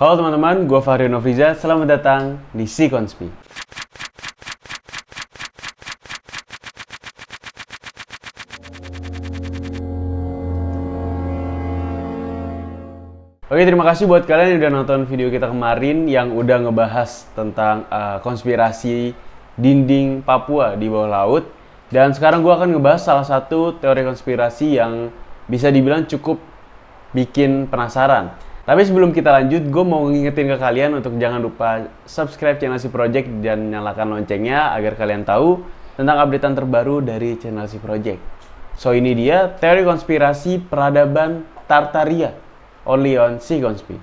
Halo teman-teman, gue Fahri Novriza. Selamat datang di Sikonspi. Oke, terima kasih buat kalian yang udah nonton video kita kemarin yang udah ngebahas tentang konspirasi dinding Papua di bawah laut. Dan sekarang gue akan ngebahas salah satu teori konspirasi yang bisa dibilang cukup bikin penasaran. Tapi sebelum kita lanjut, gue mau ngingetin ke kalian untuk jangan lupa subscribe channel Si Project dan nyalakan loncengnya agar kalian tahu tentang updatean terbaru dari channel Si Project. So ini dia teori konspirasi peradaban Tartaria, only on Sikonspi.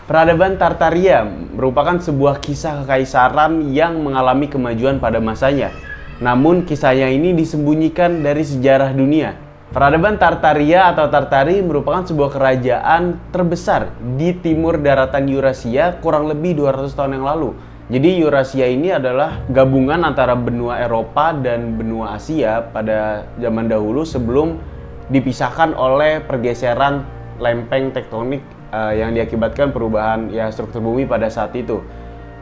Peradaban Tartaria merupakan sebuah kisah kekaisaran yang mengalami kemajuan pada masanya. Namun kisahnya ini disembunyikan dari sejarah dunia. Peradaban Tartaria atau Tartari merupakan sebuah kerajaan terbesar di timur daratan Eurasia kurang lebih 200 tahun yang lalu. Jadi Eurasia ini adalah gabungan antara benua Eropa dan benua Asia pada zaman dahulu sebelum dipisahkan oleh pergeseran lempeng tektonik yang diakibatkan perubahan struktur bumi pada saat itu.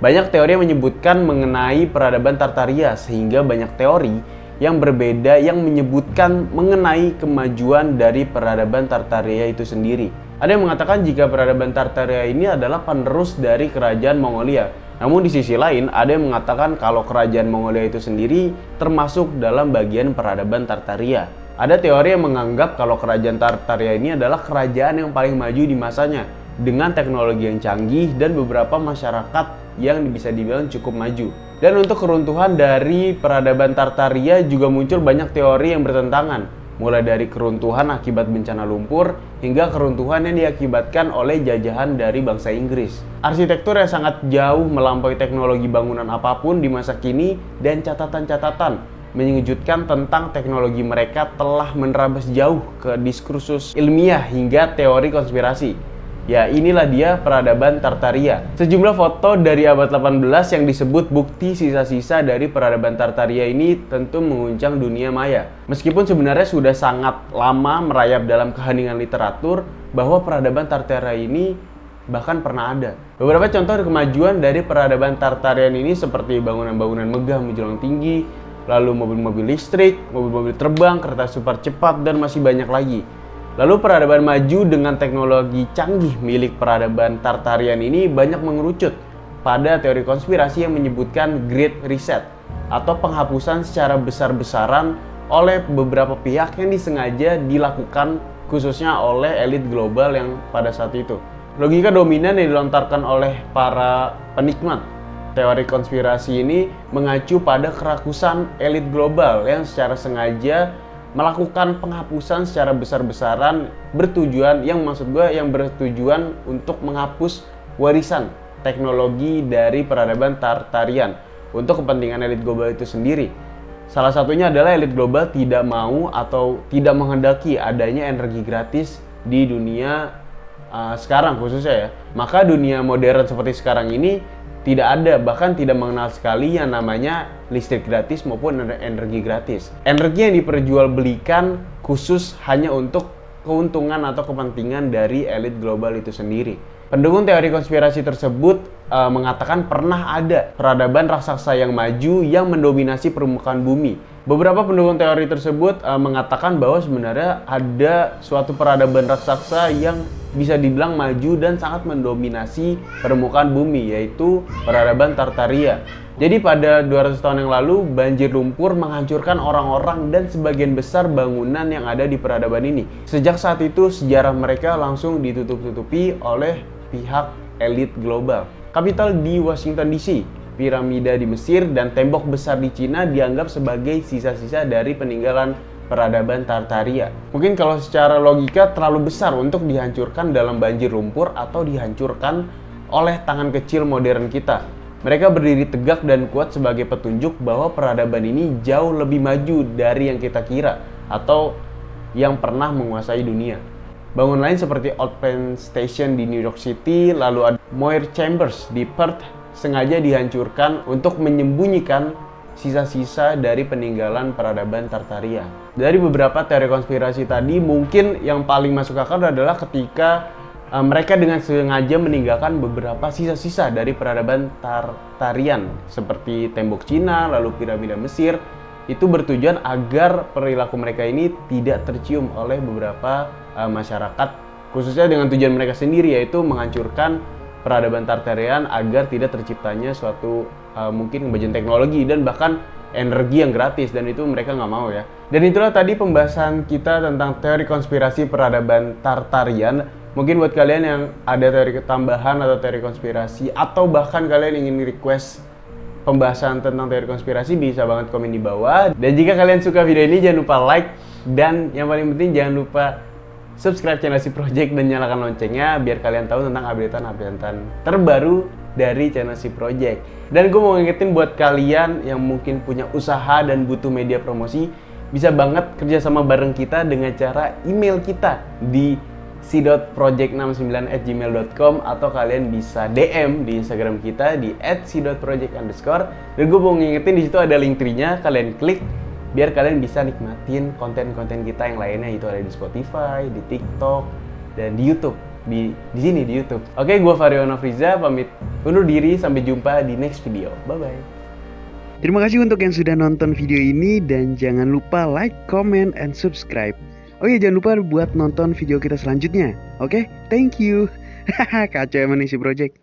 Banyak teori yang menyebutkan mengenai peradaban Tartaria, sehingga banyak teori yang berbeda yang menyebutkan mengenai kemajuan dari peradaban Tartaria itu sendiri. Ada yang mengatakan jika peradaban Tartaria ini adalah penerus dari kerajaan Mongolia. Namun di sisi lain ada yang mengatakan kalau kerajaan Mongolia itu sendiri termasuk dalam bagian peradaban Tartaria. Ada teori yang menganggap kalau kerajaan Tartaria ini adalah kerajaan yang paling maju di masanya dengan teknologi yang canggih dan beberapa masyarakat yang bisa dibilang cukup maju. Dan untuk keruntuhan dari peradaban Tartaria juga muncul banyak teori yang bertentangan, mulai dari keruntuhan akibat bencana lumpur hingga keruntuhan yang diakibatkan oleh jajahan dari bangsa Inggris. Arsitektur yang sangat jauh melampaui teknologi bangunan apapun di masa kini dan catatan-catatan mengejutkan tentang teknologi mereka telah menerabas jauh ke diskursus ilmiah hingga teori konspirasi. Ya, inilah dia peradaban Tartaria. Sejumlah foto dari abad 18 yang disebut bukti sisa-sisa dari peradaban Tartaria ini tentu menguncang dunia maya. Meskipun sebenarnya sudah sangat lama merayap dalam keheningan literatur bahwa peradaban Tartaria ini bahkan pernah ada. Beberapa contoh kemajuan dari peradaban Tartarian ini seperti bangunan-bangunan megah menjulang tinggi, lalu mobil-mobil listrik, mobil-mobil terbang, kereta super cepat, dan masih banyak lagi. Lalu peradaban maju dengan teknologi canggih milik peradaban Tartarian ini banyak mengerucut pada teori konspirasi yang menyebutkan Great Reset atau penghapusan secara besar-besaran oleh beberapa pihak yang disengaja dilakukan khususnya oleh elit global yang pada saat itu. Logika dominan yang dilontarkan oleh para penikmat teori konspirasi ini mengacu pada kerakusan elit global yang secara sengaja melakukan penghapusan secara besar-besaran bertujuan untuk menghapus warisan teknologi dari peradaban Tartarian untuk kepentingan elit global itu sendiri. Salah satunya adalah elit global tidak mau atau tidak menghendaki adanya energi gratis di dunia sekarang khususnya ya. Maka dunia modern seperti sekarang ini tidak ada, bahkan tidak mengenal sekali yang namanya listrik gratis maupun energi gratis. Energi yang diperjualbelikan khusus hanya untuk keuntungan atau kepentingan dari elit global itu sendiri. Pendukung teori konspirasi tersebut mengatakan pernah ada peradaban raksasa yang maju yang mendominasi permukaan bumi. Beberapa pendukung teori tersebut mengatakan bahwa sebenarnya ada suatu peradaban raksasa yang bisa dibilang maju dan sangat mendominasi permukaan bumi, yaitu peradaban Tartaria. Jadi pada 200 tahun yang lalu, banjir lumpur menghancurkan orang-orang dan sebagian besar bangunan yang ada di peradaban ini. Sejak saat itu, sejarah mereka langsung ditutup-tutupi oleh pihak elit global. Kapital di Washington DC, piramida di Mesir, dan tembok besar di Cina dianggap sebagai sisa-sisa dari peninggalan peradaban Tartaria. Mungkin kalau secara logika terlalu besar untuk dihancurkan dalam banjir lumpur atau dihancurkan oleh tangan kecil modern kita. Mereka berdiri tegak dan kuat sebagai petunjuk bahwa peradaban ini jauh lebih maju dari yang kita kira atau yang pernah menguasai dunia. Bangunan lain seperti Old Penn Station di New York City, lalu ada Moir Chambers di Perth sengaja dihancurkan untuk menyembunyikan sisa-sisa dari peninggalan peradaban Tartaria. Dari beberapa teori konspirasi tadi, mungkin yang paling masuk akal adalah ketika mereka dengan sengaja meninggalkan beberapa sisa-sisa dari peradaban Tartarian seperti tembok Cina, lalu piramida Mesir. Itu bertujuan agar perilaku mereka ini tidak tercium oleh beberapa masyarakat, khususnya dengan tujuan mereka sendiri, yaitu menghancurkan peradaban Tartarian agar tidak terciptanya suatu mungkin kemajuan teknologi dan bahkan energi yang gratis, dan itu mereka nggak mau ya. Dan itulah tadi pembahasan kita tentang teori konspirasi peradaban Tartarian. Mungkin buat kalian yang ada teori tambahan atau teori konspirasi, atau bahkan kalian ingin request pembahasan tentang teori konspirasi, bisa banget komen di bawah. Dan jika kalian suka video ini, jangan lupa like, dan yang paling penting jangan lupa subscribe channel Si Project dan nyalakan loncengnya biar kalian tahu tentang updatean terbaru dari channel Si Project. Dan gue mau ngingetin buat kalian yang mungkin punya usaha dan butuh media promosi, bisa banget kerja sama bareng kita dengan cara email kita di si.project69@gmail.com, atau kalian bisa DM di Instagram kita di @si.project_. Dan gue mau ngingetin di situ ada link tree-nya, kalian klik biar kalian bisa nikmatin konten-konten kita yang lainnya, itu ada di Spotify, di TikTok, dan di YouTube. Di sini di YouTube. Oke, gue Vario Nofriza pamit undur diri, sampai jumpa di next video. Bye bye. Terima kasih untuk yang sudah nonton video ini, dan jangan lupa like, comment, and subscribe. Oh iya, jangan lupa buat nonton video kita selanjutnya. Oke, thank you. Kacau emang nih Si Project.